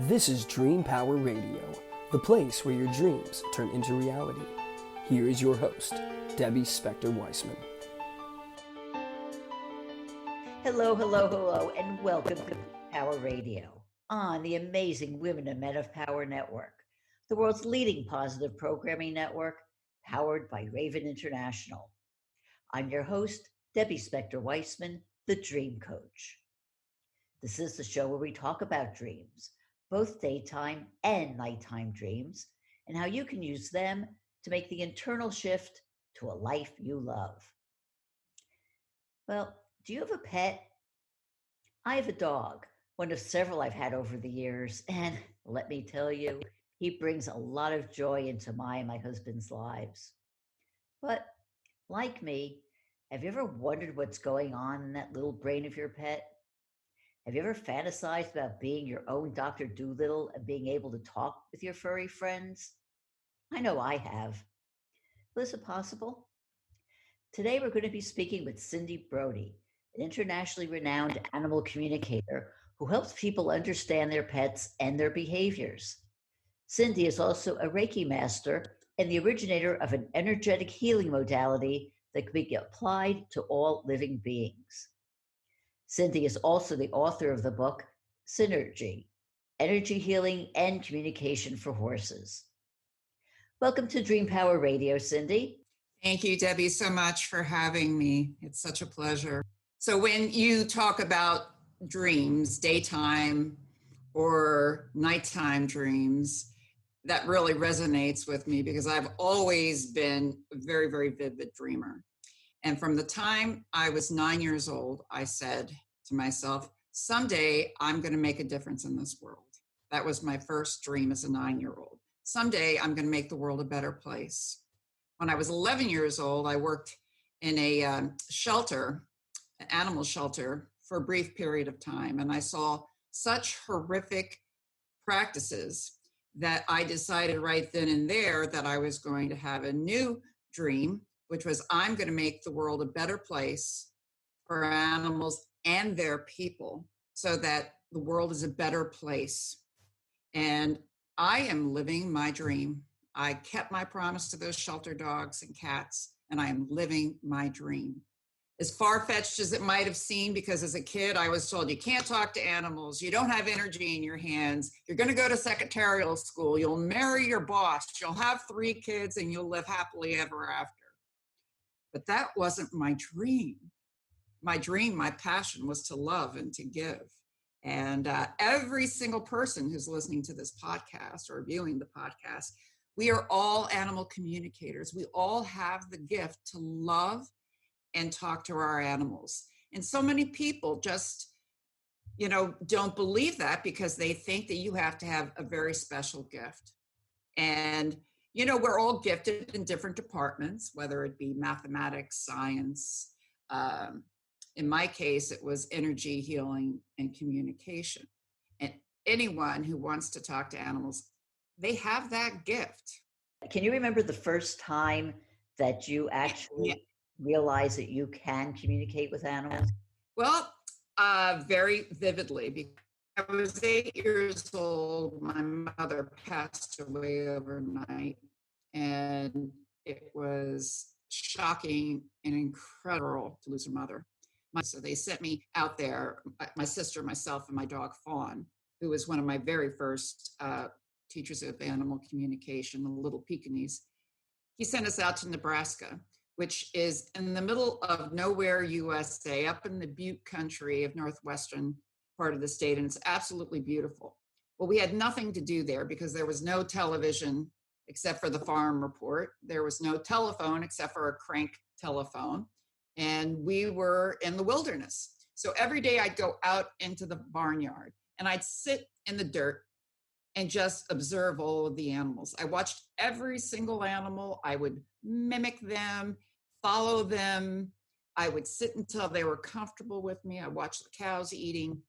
This is Dream Power Radio, the place where your dreams turn into reality. Here is your host, Debbie Spector-Weissman. Hello, and welcome to Power Radio on the amazing Women and Men of Power Network, the world's leading positive programming network powered by Raven International. I'm your host, Debbie Spector-Weissman, the Dream Coach. This is the show where we talk about dreams, both daytime and nighttime dreams, and how you can use them to make the internal shift to a life you love. Well, do you have a pet? I have a dog, one of several I've had over the years, and let me tell you, he brings a lot of joy into my and my husband's lives. But like me, have you ever wondered what's going on in that little brain of your pet? Have you ever fantasized about being your own Dr. Dolittle and being able to talk with your furry friends? I know I have. Well, is it possible? Today, we're going to be speaking with Cindy Brody, an internationally renowned animal communicator who helps people understand their pets and their behaviors. Cindy is also a Reiki master and the originator of an energetic healing modality that can be applied to all living beings. Cindy is also the author of the book CinergE, Energy Healing and Communication for Horses. Welcome to Dream Power Radio, Cindy. Thank you, Debbie, so much for having me. It's such a pleasure. So when you talk about dreams, daytime or nighttime dreams, that really resonates with me because I've always been a very, very vivid dreamer. And from the time I was 9 years old, I said to myself, someday I'm going to make a difference in this world. That was my first dream as a 9-year-old. Someday I'm going to make the world a better place. When I was 11 years old, I worked in a shelter, an animal shelter, for a brief period of time. And I saw such horrific practices that I decided right then and there that I was going to have a new dream, which was I'm going to make the world a better place for animals and their people so that the world is a better place. And I am living my dream. I kept my promise to those shelter dogs and cats, and I am living my dream. As far-fetched as it might have seemed, because as a kid, I was told you can't talk to animals, you don't have energy in your hands, you're going to go to secretarial school, you'll marry your boss, you'll have 3 kids, and you'll live happily ever after. But that wasn't my dream. My dream, my passion was to love and to give. And every single person who's listening to this podcast or viewing the podcast, we are all animal communicators. We all have the gift to love and talk to our animals. And so many people just, don't believe that because they think that you have to have a very special gift. And, we're all gifted in different departments, whether it be mathematics, science. In my case, it was energy, healing, and communication. And anyone who wants to talk to animals, they have that gift. Can you remember the first time that you actually realized that you can communicate with animals? Well, very vividly. Because I was 8 years old. My mother passed away overnight, and it was shocking and incredible to lose her mother. So they sent me out there, my sister, myself, and my dog Fawn, who was one of my very first teachers of animal communication, the little Pekingese. He sent us out to Nebraska, which is in the middle of nowhere, USA, up in the Butte country of northwestern part of the state, and it's absolutely beautiful. Well, we had nothing to do there because there was no television except for the farm report. There was no telephone except for a crank telephone. And we were in the wilderness. So every day I'd go out into the barnyard and I'd sit in the dirt and just observe all of the animals. I watched every single animal. I would mimic them, follow them. I would sit until they were comfortable with me. I watched the cows eating.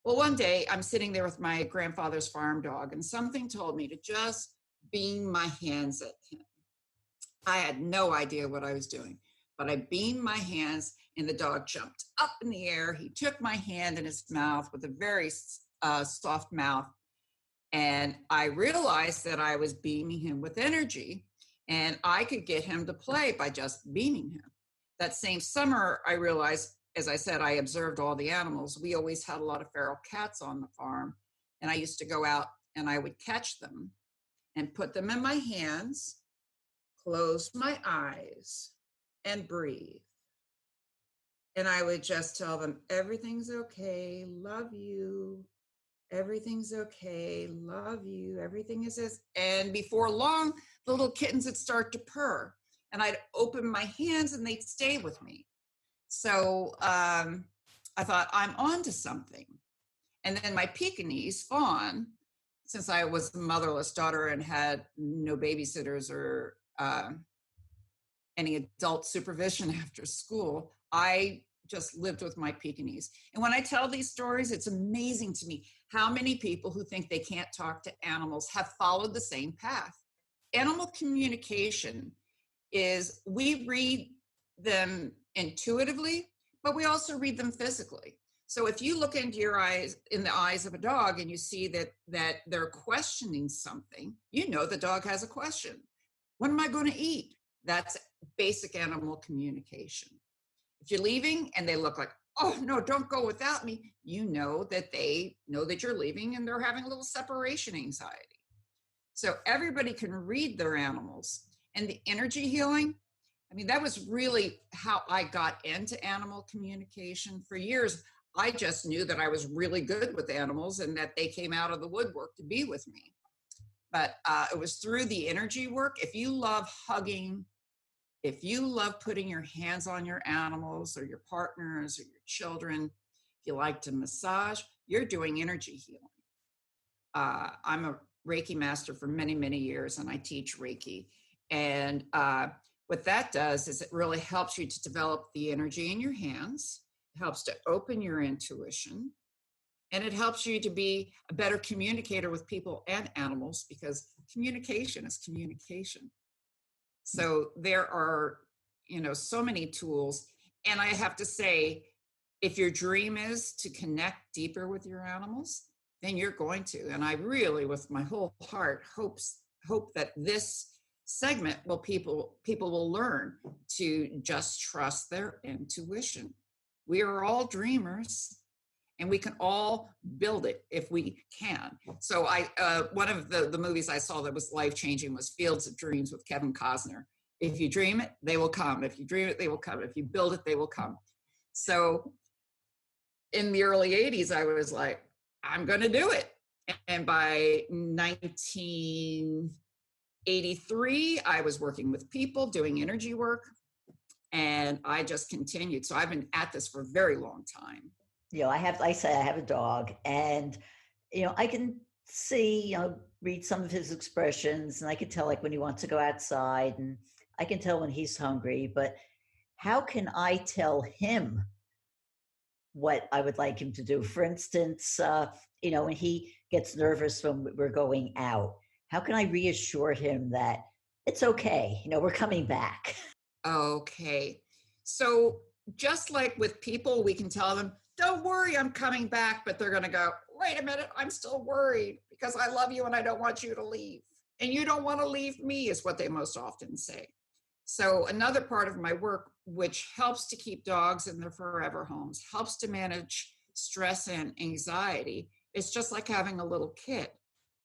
Well, one day I'm sitting there with my grandfather's farm dog and something told me to just beam my hands at him. I had no idea what I was doing. But I beamed my hands and the dog jumped up in the air. He took my hand in his mouth with a very soft mouth And I realized that I was beaming him with energy, and I could get him to play by just beaming him. That same summer, I realized, as I said, I observed all the animals. We always had a lot of feral cats on the farm, and I used to go out and I would catch them and put them in my hands, close my eyes, and breathe. And I would just tell them, everything's okay, love you. Everything's okay, love you. Everything is this. And before long, the little kittens would start to purr. And I'd open my hands and they'd stay with me. So I thought, I'm on to something. And then my Pekingese, Fawn, since I was a motherless daughter and had no babysitters or any adult supervision after school, I just lived with my Pekingese. And when I tell these stories, it's amazing to me how many people who think they can't talk to animals have followed the same path. Animal communication is, we read them intuitively, but we also read them physically. So if you look into your eyes, in the eyes of a dog, and you see that they're questioning something, you know the dog has a question. What am I going to eat? That's basic animal communication. If you're leaving and they look like, oh no, don't go without me, you know that they know that you're leaving and they're having a little separation anxiety. So everybody can read their animals. And the energy healing, I mean, that was really how I got into animal communication. For years, I just knew that I was really good with animals and that they came out of the woodwork to be with me. But it was through the energy work. If you love hugging, if you love putting your hands on your animals or your partners or your children, if you like to massage, you're doing energy healing. I'm a Reiki master for many, many years, and I teach Reiki. And what that does is it really helps you to develop the energy in your hands. It helps to open your intuition. And it helps you to be a better communicator with people and animals, because communication is communication. So there are, so many tools. And I have to say, if your dream is to connect deeper with your animals, then you're going to. And I really, with my whole heart, hope that this segment people will learn to just trust their intuition. We are all dreamers, and we can all build it if we can. So one of the movies I saw that was life-changing was Fields of Dreams with Kevin Costner. If you dream it, they will come. If you dream it, they will come. If you build it, they will come. So in the early 80s, I was like, I'm going to do it. And by 1983, I was working with people doing energy work, and I just continued. So I've been at this for a very long time. I have a dog, and, I can see, read some of his expressions, and I can tell like when he wants to go outside, and I can tell when he's hungry, but how can I tell him what I would like him to do? For instance, when he gets nervous when we're going out, how can I reassure him that it's okay, we're coming back? Okay. So just like with people, we can tell them, don't worry, I'm coming back, but they're going to go, wait a minute, I'm still worried because I love you and I don't want you to leave. And you don't want to leave me, is what they most often say. So another part of my work, which helps to keep dogs in their forever homes, helps to manage stress and anxiety, is just like having a little kid.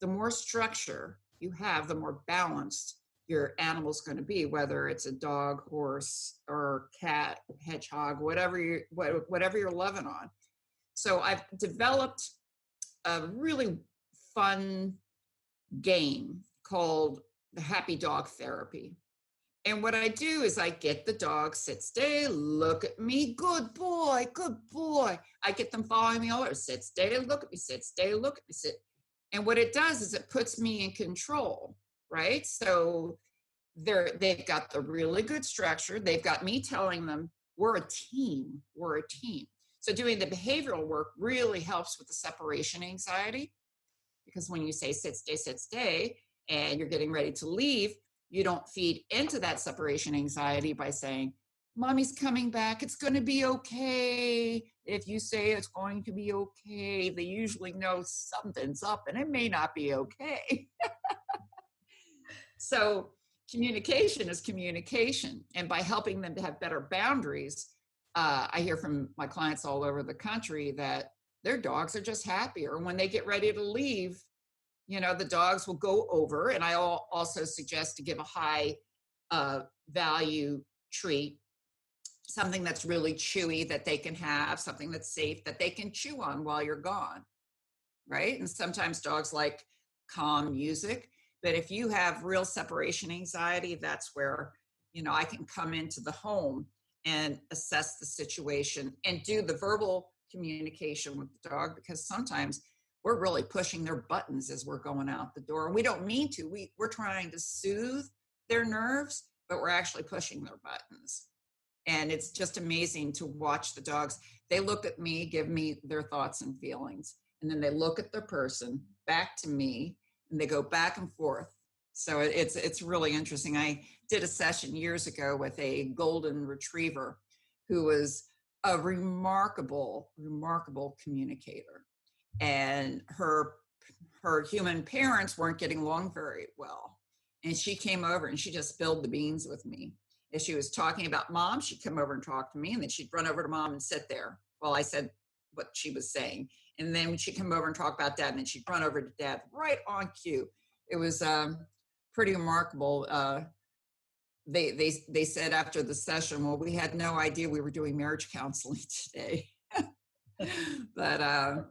The more structure you have, the more balanced your animal's going to be, whether it's a dog, horse, or cat, hedgehog, whatever you're loving on. So I've developed a really fun game called the Happy Dog Therapy. And what I do is I get the dog, sit, stay, look at me, good boy, good boy. I get them following me all over, sit, stay, look at me, sit, stay, look at me, sit. And what it does is it puts me in control, right? So they've got the really good structure. They've got me telling them, we're a team, we're a team. So doing the behavioral work really helps with the separation anxiety, because when you say sit, stay, and you're getting ready to leave, you don't feed into that separation anxiety by saying, mommy's coming back, it's going to be okay. if you say it's going to be okay, they usually know something's up and it may not be okay. So communication is communication. And by helping them to have better boundaries, I hear from my clients all over the country that their dogs are just happier. When they get ready to leave, the dogs will go over. And I also suggest to give a high value treat, something that's really chewy that they can have, something that's safe that they can chew on while you're gone, right? And sometimes dogs like calm music. But if you have real separation anxiety, that's where, I can come into the home and assess the situation and do the verbal communication with the dog, because sometimes we're really pushing their buttons as we're going out the door. And we don't mean to. We're trying to soothe their nerves, but we're actually pushing their buttons. And it's just amazing to watch the dogs. They look at me, give me their thoughts and feelings, and then they look at the person, back to me, and they go back and forth. So it's really interesting. I did a session years ago with a golden retriever who was a remarkable communicator. And her human parents weren't getting along very well. And she came over and she just spilled the beans with me. If she was talking about mom, she'd come over and talk to me, and then she'd run over to mom and sit there while I said what she was saying. And then she'd come over and talk about dad, and then she'd run over to dad right on cue. It was pretty remarkable. They said after the session, well, we had no idea we were doing marriage counseling today. But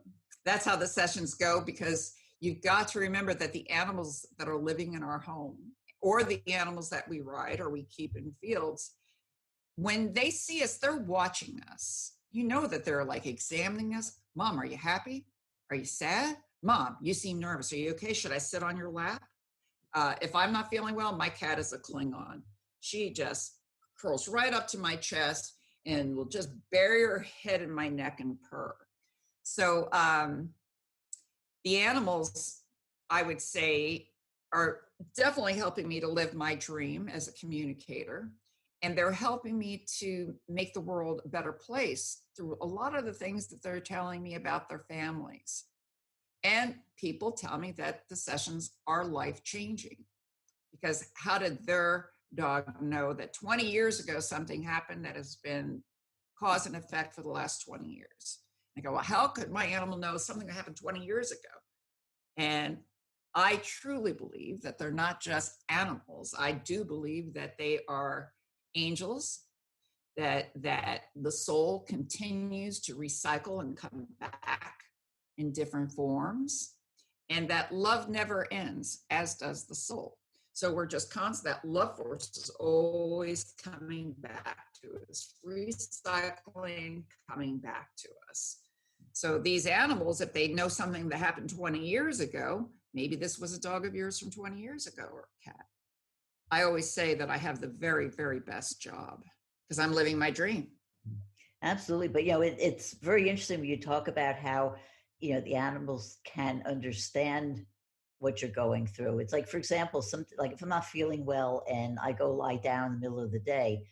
that's how the sessions go, because you've got to remember that the animals that are living in our home, or the animals that we ride or we keep in fields, when they see us, they're watching us. That they're like examining us. Mom, are you happy? Are you sad? Mom, you seem nervous. Are you okay? Should I sit on your lap? If I'm not feeling well, my cat is a Klingon. She just curls right up to my chest and will just bury her head in my neck and purr. So the animals, I would say, are definitely helping me to live my dream as a communicator. And they're helping me to make the world a better place through a lot of the things that they're telling me about their families. And people tell me that the sessions are life-changing, because how did their dog know that 20 years ago something happened that has been cause and effect for the last 20 years? I go, well, how could my animal know something that happened 20 years ago? And I truly believe that they're not just animals. I do believe that they are angels, that the soul continues to recycle and come back in different forms, and that love never ends, as does the soul. So we're just constant, that love force is always coming back to us, recycling, coming back to us. So these animals, if they know something that happened 20 years ago, maybe this was a dog of yours from 20 years ago, or a cat. I always say that I have the very, very best job because I'm living my dream. Absolutely. But, it's very interesting when you talk about how, the animals can understand what you're going through. It's like, for example, like if I'm not feeling well and I go lie down in the middle of the day,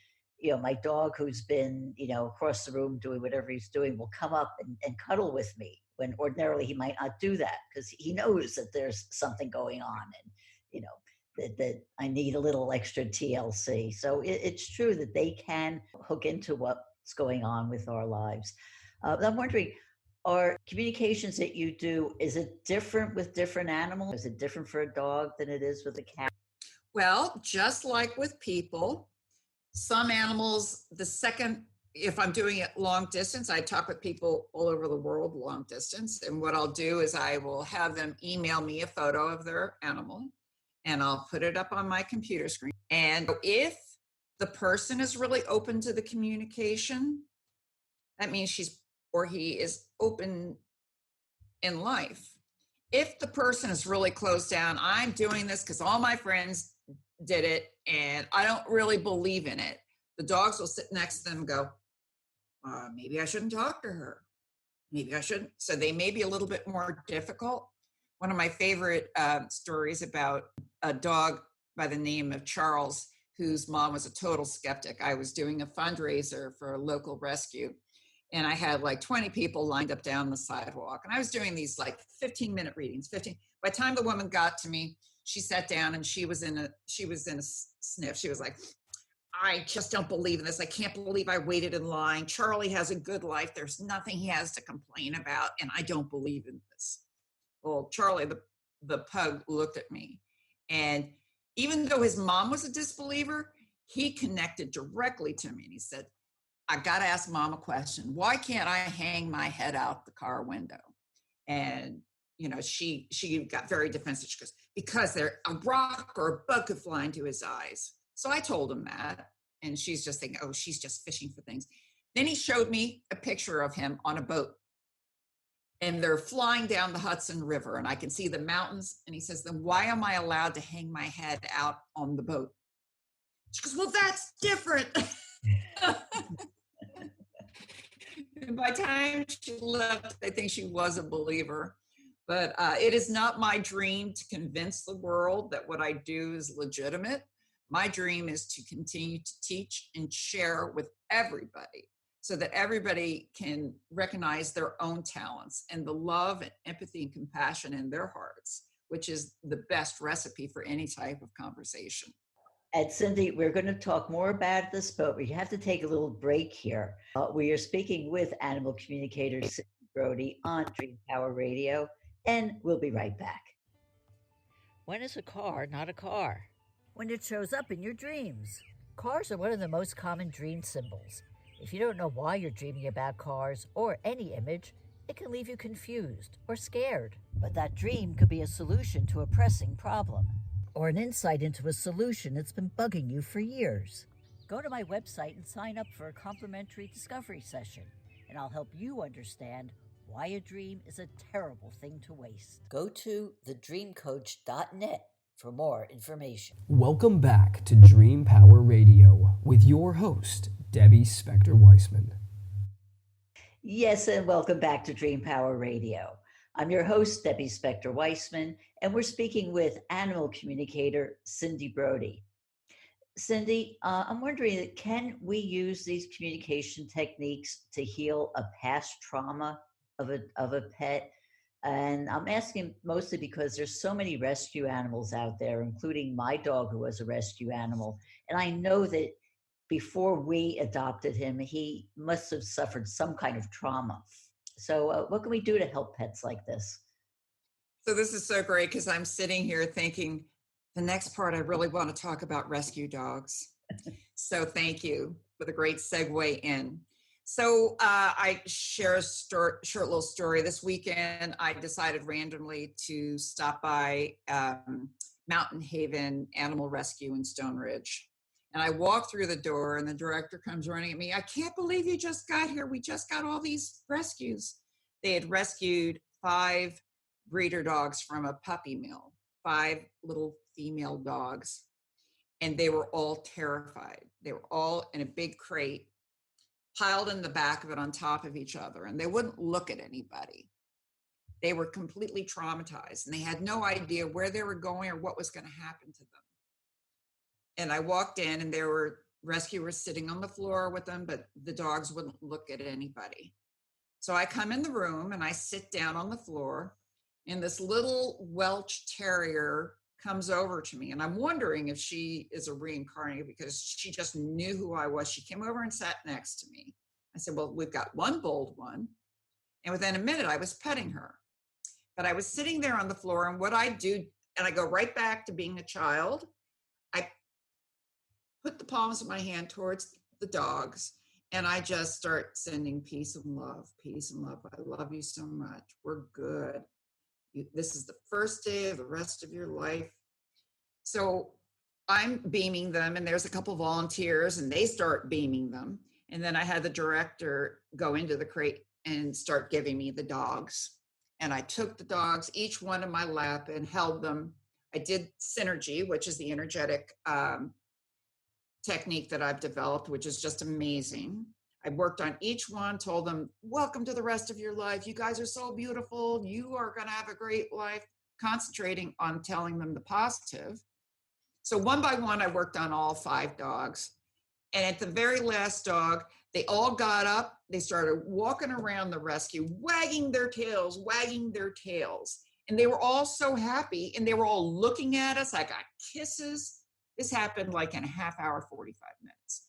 my dog, who's been, across the room doing whatever he's doing, will come up and cuddle with me, when ordinarily he might not do that, because he knows that there's something going on, and, that I need a little extra TLC. So it's true that they can hook into what's going on with our lives. I'm wondering, are communications that you do, is it different with different animals? Is it different for a dog than it is with a cat? Well, just like with people, some animals, if I'm doing it long distance, I talk with people all over the world long distance. And what I'll do is I will have them email me a photo of their animal, and I'll put it up on my computer screen. And if the person is really open to the communication, that means he is open in life. If the person is really closed down, I'm doing this because all my friends did it and I don't really believe in it, the dogs will sit next to them and go, maybe I shouldn't talk to her. Maybe I shouldn't. So they may be a little bit more difficult. One of my favorite stories about a dog by the name of Charles, whose mom was a total skeptic. I was doing a fundraiser for a local rescue, And I had like 20 people lined up down the sidewalk. And I was doing these like 15-minute readings, 15. By the time the woman got to me, she sat down and she was in a sniff. She was like, I just don't believe in this. I can't believe I waited in line. Charlie has a good life. There's nothing he has to complain about. And I don't believe in this. Well, Charlie, the pug, looked at me. And even though his mom was a disbeliever, he connected directly to me. And he said, I got to ask mom a question. Why can't I hang my head out the car window? And, you know, she got very defensive. She goes, because there a rock or a bug could fly into his eyes. So I told him that. And she's just thinking, oh, she's just fishing for things. Then he showed me a picture of him on a boat. And they're flying down the Hudson River. And I can see the mountains. And he says, then why am I allowed to hang my head out on the boat? She goes, well, that's different. And by the time she left, I think she was a believer. But it is not my dream to convince the world that what I do is legitimate. My dream is to continue to teach and share with everybody so that everybody can recognize their own talents and the love and empathy and compassion in their hearts, which is the best recipe for any type of conversation. And Cindy, we're going to talk more about this, but we have to take a little break here. We are speaking with Animal Communicator Cindy Brody on Dream Power Radio, and we'll be right back. When is a car not a car? When it shows up in your dreams. Cars are one of the most common dream symbols. If you don't know why you're dreaming about cars or any image, it can leave you confused or scared. But that dream could be a solution to a pressing problem, or an insight into a solution that's been bugging you for years. Go to my website and sign up for a complimentary discovery session, and I'll help you understand why a dream is a terrible thing to waste. Go to thedreamcoach.net for more information. Welcome back to Dream Power Radio with your host, Debbie Spector-Weissman. Yes, and welcome back to Dream Power Radio. I'm your host, Debbie Spector-Weissman, and we're speaking with Animal Communicator Cindy Brody. Cindy, I'm wondering, can we use these communication techniques to heal a past trauma of a pet? And I'm asking mostly because there's so many rescue animals out there, including my dog, who was a rescue animal. And I know that before we adopted him, he must have suffered some kind of trauma. So what can we do to help pets like this? So this is so great because I'm sitting here thinking the next part I really want to talk about rescue dogs. So thank you for the great segue in. So I share a short little story. This weekend, I decided randomly to stop by Mountain Haven Animal Rescue in Stone Ridge. And I walk through the door and the director comes running at me. I can't believe you just got here. We just got all these rescues. They had rescued 5 breeder dogs from a puppy mill, 5 little female dogs. And they were all terrified. They were all in a big crate, piled in the back of it on top of each other. And they wouldn't look at anybody. They were completely traumatized and they had no idea where they were going or what was going to happen to them. And I walked in and there were rescuers sitting on the floor with them, but the dogs wouldn't look at anybody. So I come in the room and I sit down on the floor, and this little Welsh Terrier comes over to me. And I'm wondering if she is a reincarnated because she just knew who I was. She came over and sat next to me. I said, well, we've got one bold one. And within a minute, I was petting her. But I was sitting there on the floor, and what I do, and I go right back to being a child, I put the palms of my hand towards the dogs, and I just start sending peace and love, peace and love. I love you so much. We're good. This is the first day of the rest of your life. So I'm beaming them, and there's a couple volunteers, and they start beaming them. And then I had the director go into the crate and start giving me the dogs. And I took the dogs, each one in my lap, and held them. I did CinergE, which is the energetic technique that I've developed, which is just amazing. I worked on each one, told them, welcome to the rest of your life. You guys are so beautiful. You are going to have a great life, concentrating on telling them the positive. So one by one, I worked on all 5 dogs. And at the very last dog, They all got up. They started walking around the rescue, wagging their tails. And they were all so happy, and they were all looking at us. I got kisses. This happened like in a half hour, 45 minutes.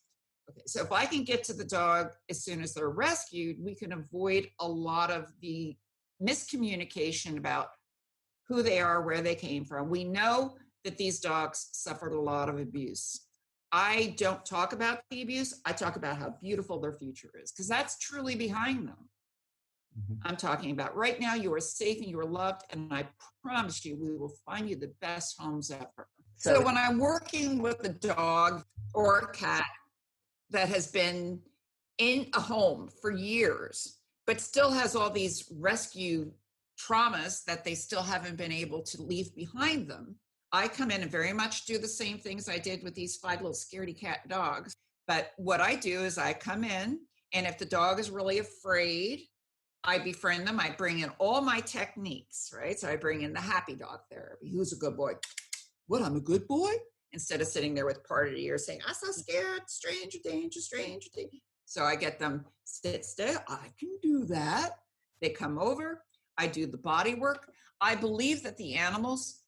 Okay, so if I can get to the dog as soon as they're rescued, we can avoid a lot of the miscommunication about who they are, where they came from. We know that these dogs suffered a lot of abuse. I don't talk about the abuse. I talk about how beautiful their future is, because that's truly behind them. I'm talking about right now, you are safe and you are loved, and I promise you, we will find you the best homes ever. So when I'm working with a dog or a cat that has been in a home for years, but still has all these rescue traumas that they still haven't been able to leave behind them, I come in and very much do the same things I did with these 5 little scaredy cat dogs. But what I do is I come in, and if the dog is really afraid, I befriend them. I bring in all my techniques, right? So I bring in the happy dog therapy. Who's a good boy? What, I'm a good boy? Instead of sitting there with parted ears saying, I'm so scared, stranger danger, stranger danger. So I get them, sit still. I can do that. They come over. I do the body work. I believe that the animals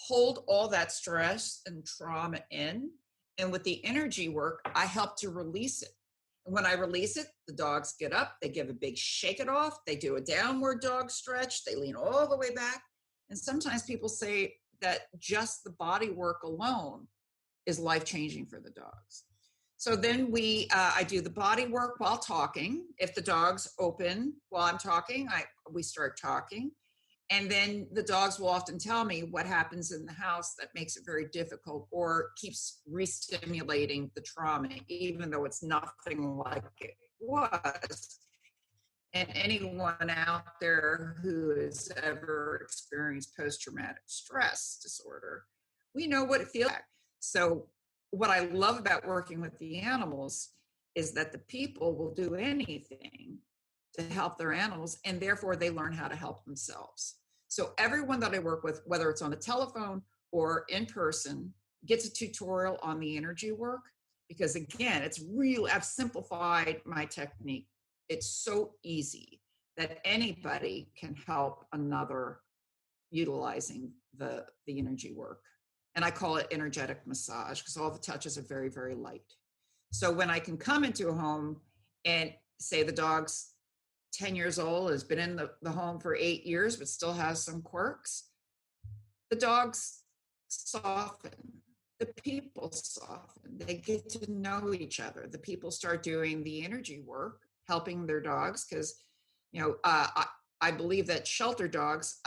hold all that stress and trauma in. And with the energy work, I help to release it. And when I release it, the dogs get up, they give a big shake it off, they do a downward dog stretch, they lean all the way back. And sometimes people say that just the body work alone is life-changing for the dogs. So then I do the body work while talking. If the dog's open while I'm talking, we start talking. And then the dogs will often tell me what happens in the house that makes it very difficult or keeps re-stimulating the trauma, even though it's nothing like it was. And anyone out there who has ever experienced post-traumatic stress disorder, we know what it feels like. So what I love about working with the animals is that the people will do anything to help their animals, and therefore they learn how to help themselves. So everyone that I work with, whether it's on the telephone or in person, gets a tutorial on the energy work, because again, it's real. I've simplified my technique. It's so easy that anybody can help another utilizing the energy work. And I call it energetic massage, because all the touches are very, very light. So when I can come into a home and say the dog's 10 years old, has been in the home for 8 years, but still has some quirks, the dogs soften, the people soften, they get to know each other. The people start doing the energy work, helping their dogs, because, I believe that shelter dogs,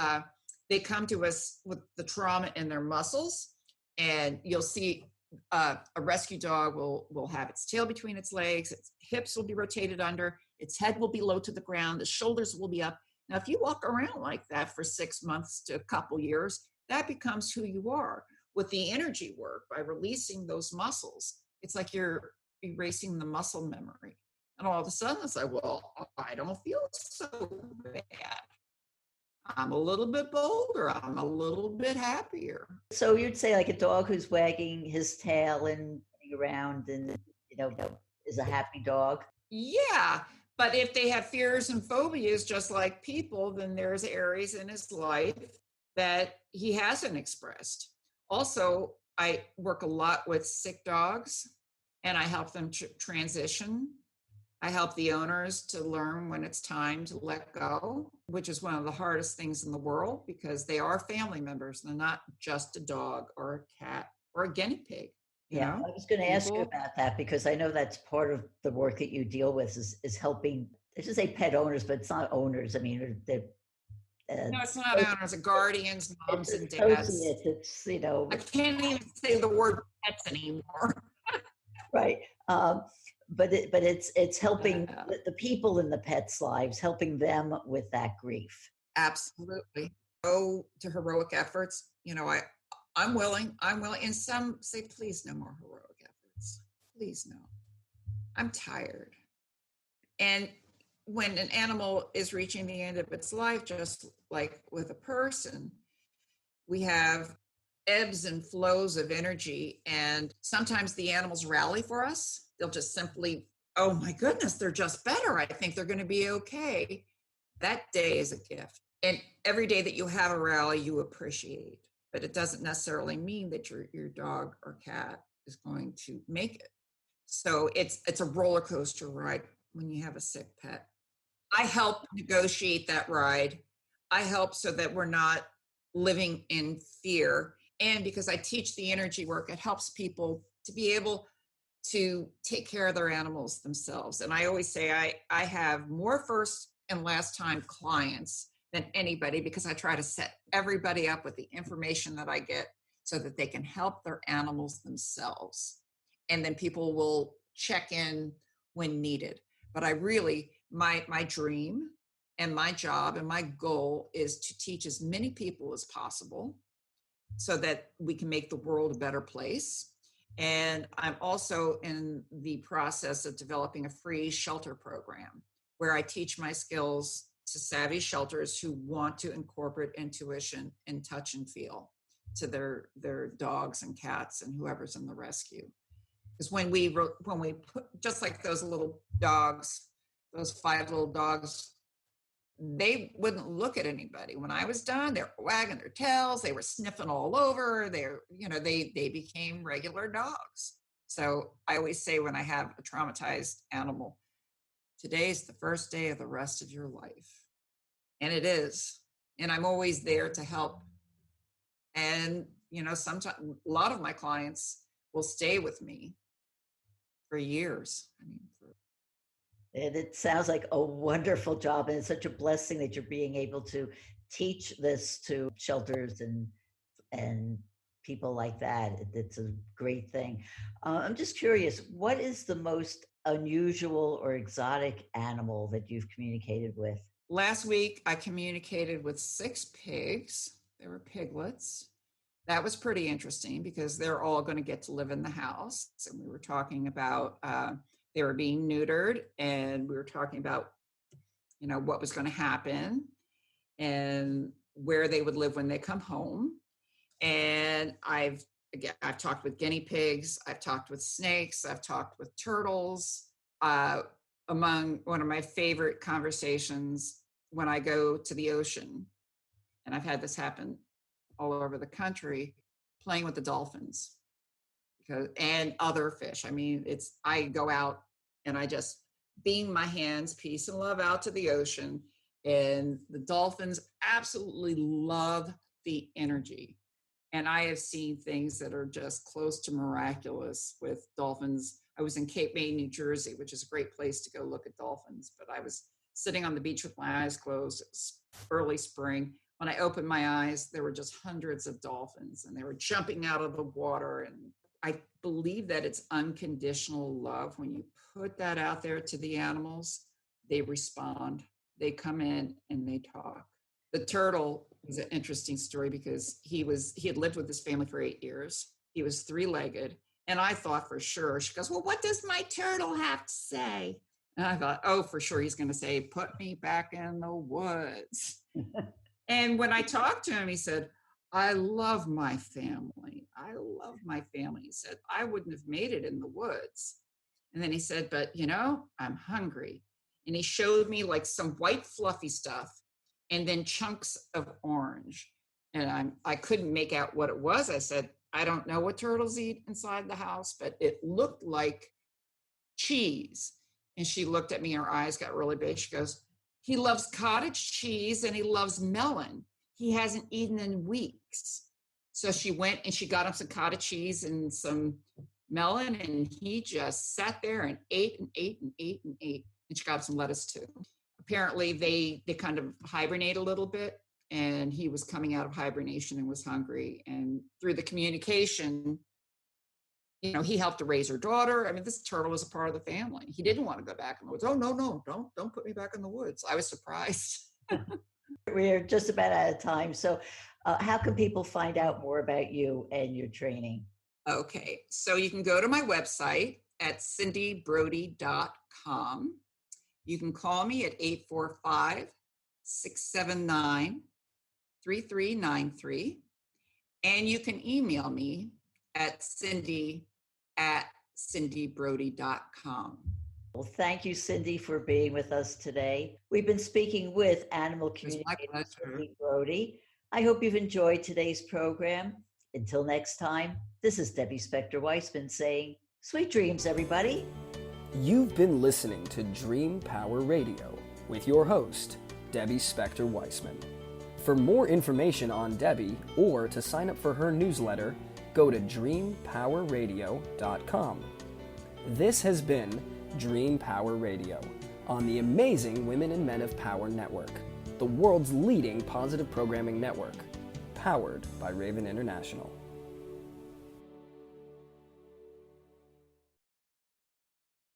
they come to us with the trauma in their muscles, and you'll see a rescue dog will have its tail between its legs, its hips will be rotated under, its head will be low to the ground, the shoulders will be up. Now, if you walk around like that for 6 months to a couple years, that becomes who you are. With the energy work, by releasing those muscles, it's like you're erasing the muscle memory. And all of a sudden, it's like, well, I don't feel so bad. I'm a little bit bolder. I'm a little bit happier. So you'd say like a dog who's wagging his tail and around and, is a happy dog? Yeah. But if they have fears and phobias, just like people, then there's areas in his life that he hasn't expressed. Also, I work a lot with sick dogs, and I help them transition. I help the owners to learn when it's time to let go, which is one of the hardest things in the world, because they are family members. They're not just a dog or a cat or a guinea pig. I was going to ask you about that, because I know that's part of the work that you deal with is helping, I should say pet owners, but it's not owners. I mean, they're no, it's not owners, it's guardians, moms and dads. It's, I can't even say the word pets anymore. Right. But it's helping the people in the pets' lives, helping them with that grief. Absolutely. Go to heroic efforts. I'm willing. And some say, please, no more heroic efforts. Please, no. I'm tired. And when an animal is reaching the end of its life, just like with a person, we have ebbs and flows of energy. And sometimes the animals rally for us. They'll just simply oh my goodness, they're just better. I think they're going to be okay. That day is a gift. And every day that you have a rally, you appreciate. But it doesn't necessarily mean that your dog or cat is going to make it. So it's a roller coaster ride when you have a sick pet. I help negotiate that ride. I help so that we're not living in fear. And because I teach the energy work, it helps people to be able to take care of their animals themselves. And I always say I have more first and last time clients than anybody, because I try to set everybody up with the information that I get so that they can help their animals themselves. And then people will check in when needed. But I really, my dream and my job and my goal is to teach as many people as possible so that we can make the world a better place. And I'm also in the process of developing a free shelter program where I teach my skills to savvy shelters who want to incorporate intuition and touch and feel to their dogs and cats and whoever's in the rescue. Because when we put, just like those little dogs, those 5 little dogs, they wouldn't look at anybody. When I was done, they were wagging their tails, they were sniffing all over. They became regular dogs. So I always say when I have a traumatized animal, today's the first day of the rest of your life. And it is. And I'm always there to help. And, sometimes a lot of my clients will stay with me for years. And it sounds like a wonderful job, and it's such a blessing that you're being able to teach this to shelters and people like that. It's a great thing. I'm just curious, what is the most unusual or exotic animal that you've communicated with? Last week, I communicated with 6 pigs. They were piglets. That was pretty interesting because they're all going to get to live in the house. And we were talking about they were being neutered, and we were talking about, what was going to happen and where they would live when they come home. And I've talked with guinea pigs, I've talked with snakes, I've talked with turtles. Among one of my favorite conversations when I go to the ocean, and I've had this happen all over the country, playing with the dolphins and other fish. I go out and I just beam my hands, peace and love out to the ocean. And the dolphins absolutely love the energy. And I have seen things that are just close to miraculous with dolphins. I was in Cape May, New Jersey, which is a great place to go look at dolphins. But I was sitting on the beach with my eyes closed. It was early spring. When I opened my eyes, there were just hundreds of dolphins, and they were jumping out of the water. And I believe that it's unconditional love. When you put that out there to the animals, they respond. They come in and they talk. The turtle was an interesting story because he had lived with his family for 8 years. He was 3-legged. And I thought for sure, she goes, well, what does my turtle have to say? And I thought, oh, for sure, he's going to say, put me back in the woods. And when I talked to him, he said, I love my family. I love my family. He said, I wouldn't have made it in the woods. And then he said, but I'm hungry. And he showed me like some white fluffy stuff and then chunks of orange. And I couldn't make out what it was. I said, I don't know what turtles eat inside the house, but it looked like cheese. And she looked at me and her eyes got really big. She goes, he loves cottage cheese and he loves melon. He hasn't eaten in weeks. So she went and she got him some cottage cheese and some melon, and he just sat there and ate and ate and ate and ate. And she got him some lettuce too. Apparently they kind of hibernate a little bit, and he was coming out of hibernation and was hungry. And through the communication, he helped to raise her daughter. This turtle was a part of the family. He didn't want to go back in the woods. Oh, no, don't put me back in the woods. I was surprised. We're just about out of time. So how can people find out more about you and your training? Okay, so you can go to my website at cindybrody.com. You can call me at 845-679-3393. And you can email me at cindy@cindybrody.com. Well, thank you, Cindy, for being with us today. We've been speaking with Animal It was my Communicator pleasure. Cindy Brody. I hope you've enjoyed today's program. Until next time, this is Debbie Spector Weissman saying, sweet dreams, everybody. You've been listening to Dream Power Radio with your host, Debbie Spector Weissman. For more information on Debbie or to sign up for her newsletter, go to dreampowerradio.com. This has been Dream Power Radio on the amazing Women and Men of Power Network, the world's leading positive programming network, powered by Raven International.